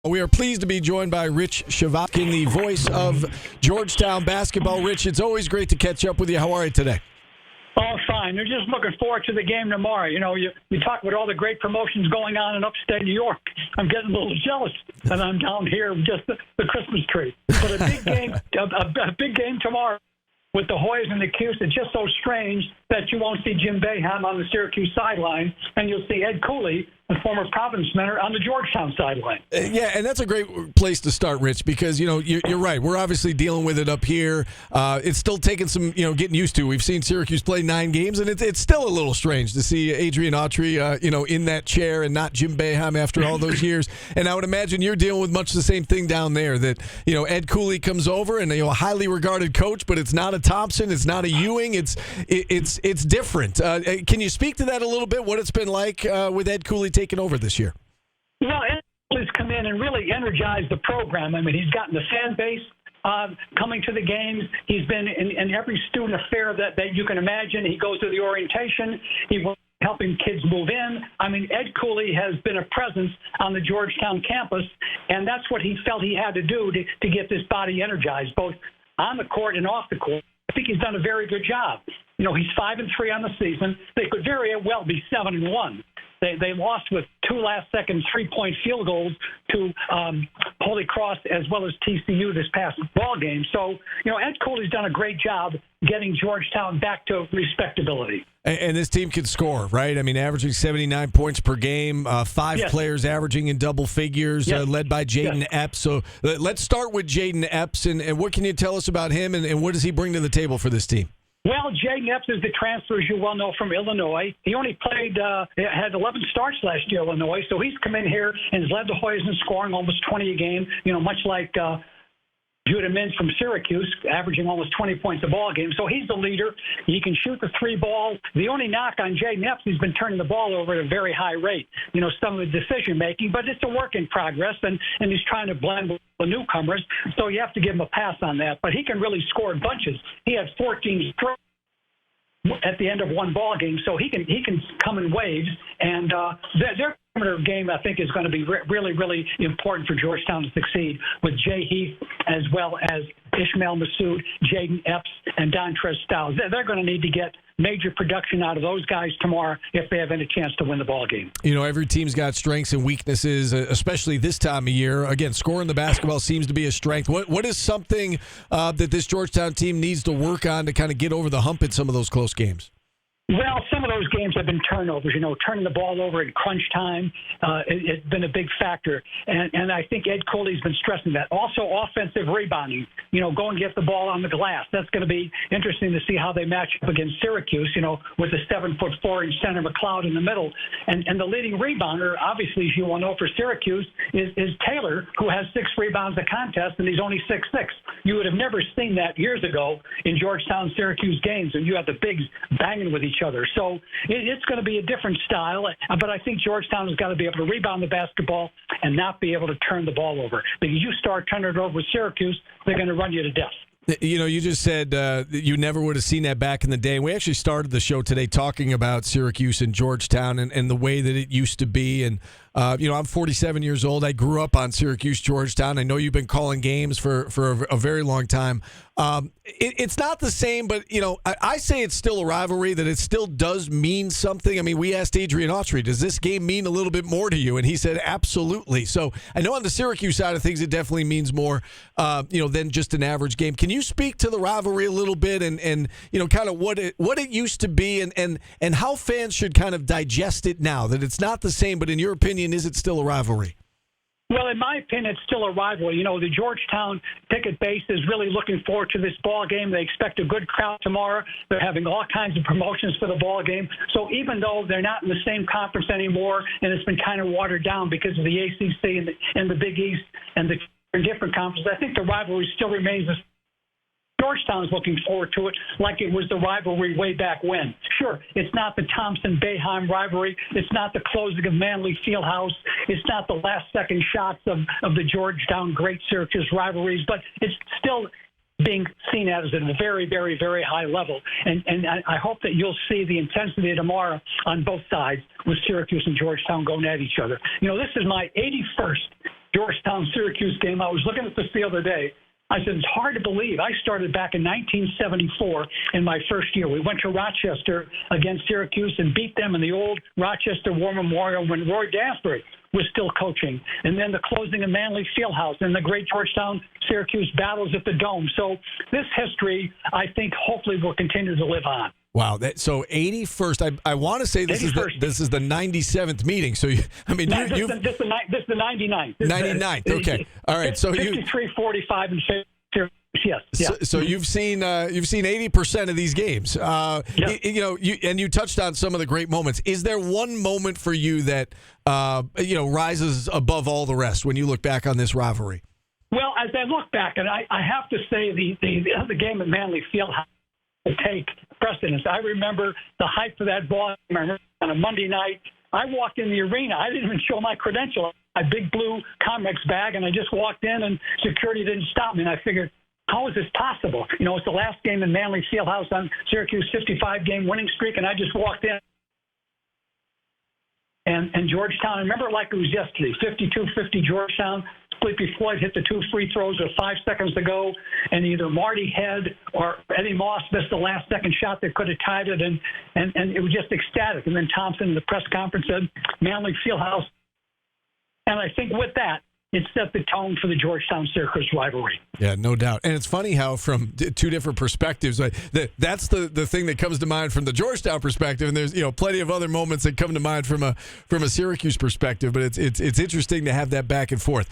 We are pleased to be joined by Rich Chvotkin, the voice of Georgetown basketball. Rich, it's always great to catch up with you. How are you today? Oh, fine. They're just looking forward to the game tomorrow. You know, you talk about all the great promotions going on in upstate New York. I'm getting a little jealous that I'm down here just the Christmas tree. But a big game, a big game tomorrow with the Hoyas and the Cuse. It's just so strange that you won't see Jim Boeheim on the Syracuse sideline, and you'll see Ed Cooley, the former Providence Mentor, on the Georgetown sideline. Yeah, and that's a great place to start, Rich, because, you're right. We're obviously dealing with it up here. It's still taking some, getting used to. We've seen Syracuse play 9 games, and it's still a little strange to see Adrian Autry, in that chair and not Jim Boeheim after all those years. And I would imagine you're dealing with much the same thing down there, that, Ed Cooley comes over and, a highly regarded coach, but it's not a Thompson, it's not a Ewing, it's different. Can you speak to that a little bit, what it's been like with Ed Cooley taking over this year? Well, Ed Cooley's come in and really energized the program. I mean, he's gotten the fan base coming to the games. He's been in every student affair that you can imagine. He goes to the orientation. He was helping kids move in. I mean, Ed Cooley has been a presence on the Georgetown campus, and that's what he felt he had to do to get this body energized, both on the court and off the court. I think he's done a very good job. He's 5-3 on the season. They could very well be 7-1. They lost with 2 last-second 3-point field goals to Holy Cross as well as TCU this past ball game. So, Ed Cooley's done a great job getting Georgetown back to respectability. And this team can score, right? I mean, averaging 79 points per game, 5 yes. players averaging in double figures, yes. Led by Jaden yes. Epps. So let's start with Jaden Epps, and what can you tell us about him, and what does he bring to the table for this team? Well, Jaden Epps is the transfer, as you well know, from Illinois. He only had 11 starts last year, Illinois, so he's come in here and has led the Hoyas in scoring almost 20 a game, much like Judah Mintz from Syracuse, averaging almost 20 points a ball game. So he's the leader. He can shoot the 3 ball. The only knock on Jaden Epps, he's been turning the ball over at a very high rate, some of the decision-making, but it's a work in progress, and he's trying to blend with the newcomers, so you have to give him a pass on that. But he can really score in bunches. He had 14 straight at the end of one ball game, so he can come in waves, and their perimeter game, I think, is going to be really, really important for Georgetown to succeed with Jay Heath as well as Ishmael Massoud, Jaden Epps, and Dontrez Styles. They're going to need to get major production out of those guys tomorrow if they have any chance to win the ball game. Every team's got strengths and weaknesses, especially this time of year. Again, scoring the basketball seems to be a strength. What is something that this Georgetown team needs to work on to kind of get over the hump in some of those close games? Well, some of those games have been turnovers. Turning the ball over in crunch time, it's been a big factor. And I think Ed Cooley's been stressing that. Also, offensive rebounding, go and get the ball on the glass. That's going to be interesting to see how they match up against Syracuse, with the 7'4" center McLeod in the middle. And the leading rebounder, obviously, as you will know, for Syracuse, is Taylor, who has 6 rebounds a contest, and he's only 6'6". You would have never seen that years ago in Georgetown-Syracuse games, and you have the bigs banging with each other. So it's going to be a different style, but I think Georgetown has got to be able to rebound the basketball and not be able to turn the ball over. Because you start turning it over with Syracuse, they're going to run you to death. You just said you never would have seen that back in the day. We actually started the show today talking about Syracuse and Georgetown and the way that it used to be. And, I'm 47 years old. I grew up on Syracuse, Georgetown. I know you've been calling games for a very long time. It's not the same, but, I say it's still a rivalry, that it still does mean something. I mean, we asked Adrian Autry, does this game mean a little bit more to you? And he said, absolutely. So I know on the Syracuse side of things, it definitely means more, than just an average game. Can you speak to the rivalry a little bit and kind of what it used to be and how fans should kind of digest it now, that it's not the same, but in your opinion, is it still a rivalry? Well, in my opinion, it's still a rivalry. The Georgetown ticket base is really looking forward to this ball game. They expect a good crowd tomorrow. They're having all kinds of promotions for the ball game. So even though they're not in the same conference anymore, and it's been kind of watered down because of the ACC and the Big East and the different conferences, I think the rivalry still remains the same. Georgetown's looking forward to it like it was the rivalry way back when. Sure, it's not the Thompson-Boeheim rivalry. It's not the closing of Manley Fieldhouse. It's not the last-second shots of the Georgetown Great Syracuse rivalries, but it's still being seen as at a very, very, very high level. And I hope that you'll see the intensity tomorrow on both sides with Syracuse and Georgetown going at each other. This is my 81st Georgetown Syracuse game. I was looking at this the other day. I said, it's hard to believe. I started back in 1974 in my first year. We went to Rochester against Syracuse and beat them in the old Rochester War Memorial when Roy Dansbury was still coaching. And then the closing of Manley Fieldhouse and the great Georgetown-Syracuse battles at the Dome. So this history, I think, hopefully will continue to live on. Wow. So 81st. I want to say this is the 97th meeting. So this is the 99th. 99th. Okay. All right. So 53-45 and 50. Yes. So you've seen 80% of these games. You touched on some of the great moments. Is there one moment for you that rises above all the rest when you look back on this rivalry? Well, as I look back, and I have to say the game at Manley Fieldhouse will take precedence. I remember the hype for that ball. I remember on a Monday night, I walked in the arena. I didn't even show my credential, my big blue Comex bag, and I just walked in, and security didn't stop me. And I figured, how is this possible? It's the last game in Manley Fieldhouse on Syracuse 55-game winning streak, and I just walked in. And Georgetown, I remember it like it was yesterday, 52-50 Georgetown. Sleepy Floyd hit the 2 free throws with 5 seconds to go, and either Marty Head or Eddie Moss missed the last-second shot that could have tied it, and it was just ecstatic. And then Thompson in the press conference said, Manley Fieldhouse. And I think with that, it set the tone for the Georgetown-Syracuse rivalry. Yeah, no doubt. And it's funny how from two different perspectives, that's the thing that comes to mind from the Georgetown perspective, and there's plenty of other moments that come to mind from a Syracuse perspective, but it's interesting to have that back and forth.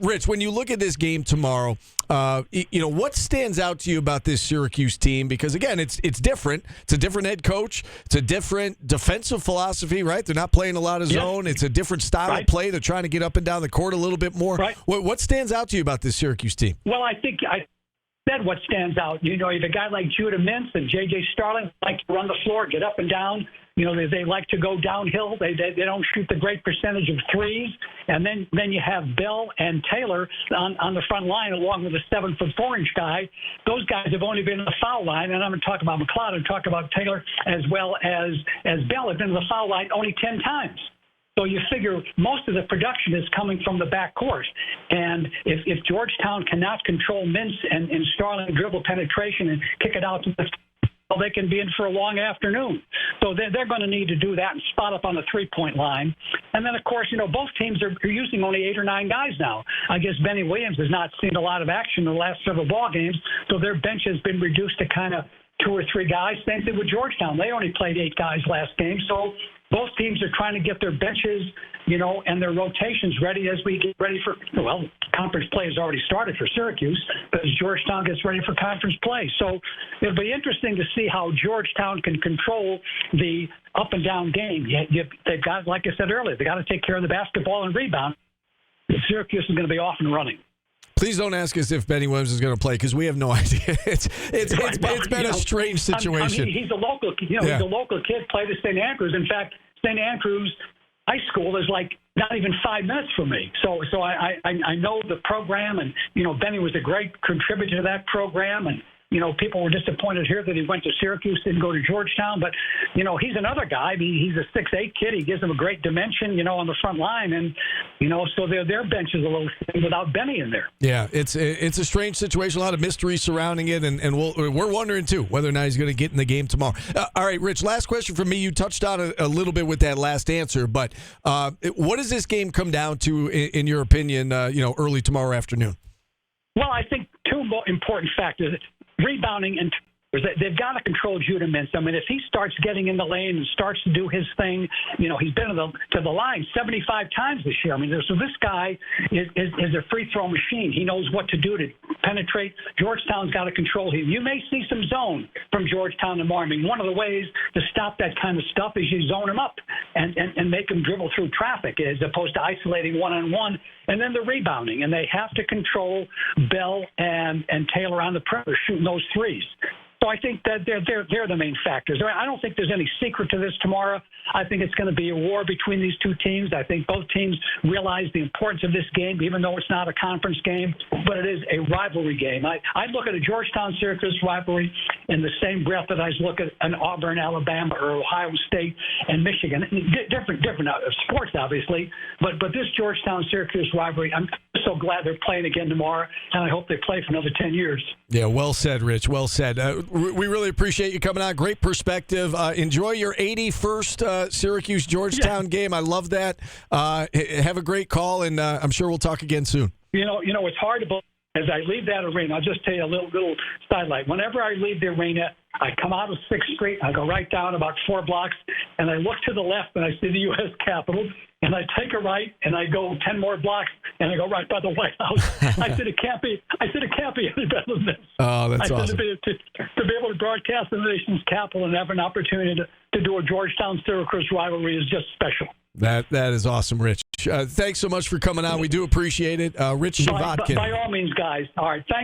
Rich, when you look at this game tomorrow, what stands out to you about this Syracuse team? Because again, it's different. It's a different head coach. It's a different defensive philosophy, right? They're not playing a lot of zone. It's a different style of play. They're trying to get up and down the court a little bit more. Right. What stands out to you about this Syracuse team? Well, I think I said what stands out. You have a guy like Judah Mintz and J.J. Starling like to run the floor, get up and down. They like to go downhill. They don't shoot the great percentage of threes. And then you have Bell and Taylor on the front line along with a 7'4" guy. Those guys have only been in the foul line, and I'm going to talk about McLeod and talk about Taylor as well as Bell have been in the foul line only 10 times. So you figure most of the production is coming from the backcourt. And if Georgetown cannot control Mintz and Starling dribble penetration and kick it out to the they can be in for a long afternoon. So they're going to need to do that and spot up on the three-point line. And then, of course, both teams are using only 8 or 9 guys now. I guess Benny Williams has not seen a lot of action in the last several ball games, so their bench has been reduced to kind of 2 or 3 guys. Same thing with Georgetown. They only played 8 guys last game. So both teams are trying to get their benches, and their rotations ready as we get ready for, conference play has already started for Syracuse, but as Georgetown gets ready for conference play. So it'll be interesting to see how Georgetown can control the up and down game. They've got, like I said earlier, they got to take care of the basketball and rebound. Syracuse is going to be off and running. Please don't ask us if Benny Williams is going to play because we have no idea. It's been a strange situation. He's a local, He's a local kid. Played at St. Andrews. In fact, St. Andrews High School is like not even 5 minutes from me. So I know the program, and Benny was a great contributor to that program, and people were disappointed here that he went to Syracuse, didn't go to Georgetown. But, he's another guy. I mean, he's a 6'8" kid. He gives them a great dimension, on the front line. And, so their bench is a little thin without Benny in there. Yeah, it's a strange situation, a lot of mystery surrounding it. And we're wondering, too, whether or not he's going to get in the game tomorrow. All right, Rich, last question from me. You touched on it a little bit with that last answer. But what does this game come down to, in your opinion, early tomorrow afternoon? Well, I think 2 more important factors. Rebounding and they've got to control Judah Mintz. I mean, if he starts getting in the lane and starts to do his thing, he's been to the line 75 times this year. I mean, so this guy is a free throw machine. He knows what to do to penetrate. Georgetown's got to control him. You may see some zone from Georgetown tomorrow. I mean, one of the ways to stop that kind of stuff is you zone him up and make him dribble through traffic as opposed to isolating one-on-one. And then the rebounding, and they have to control Bell and Taylor on the perimeter shooting those threes. So I think that they're the main factors. I don't think there's any secret to this tomorrow. I think it's going to be a war between these two teams. I think both teams realize the importance of this game, even though it's not a conference game, but it is a rivalry game. I look at a Georgetown-Syracuse rivalry in the same breath that I look at an Auburn, Alabama, or Ohio State and Michigan. Different sports, obviously, but this Georgetown-Syracuse rivalry, I'm so glad they're playing again tomorrow, and I hope they play for another 10 years. Yeah, well said, Rich. Well said. We really appreciate you coming on. Great perspective. Enjoy your 81st Syracuse-Georgetown game. I love that. Have a great call, and I'm sure we'll talk again soon. You know, it's hard to believe. As I leave that arena, I'll just tell you a little sidelight. Whenever I leave the arena, I come out of 6th Street, I go right down about 4 blocks, and I look to the left, and I see the U.S. Capitol, and I take a right, and I go 10 more blocks, and I go right by the White House. I said, it can't be any better than this. Oh, that's awesome. To be able to broadcast the nation's capital and have an opportunity to do a Georgetown-Syracuse rivalry is just special. That is awesome, Rich. Thanks so much for coming on. We do appreciate it. Rich Chvotkin. By all means, guys. All right, thanks.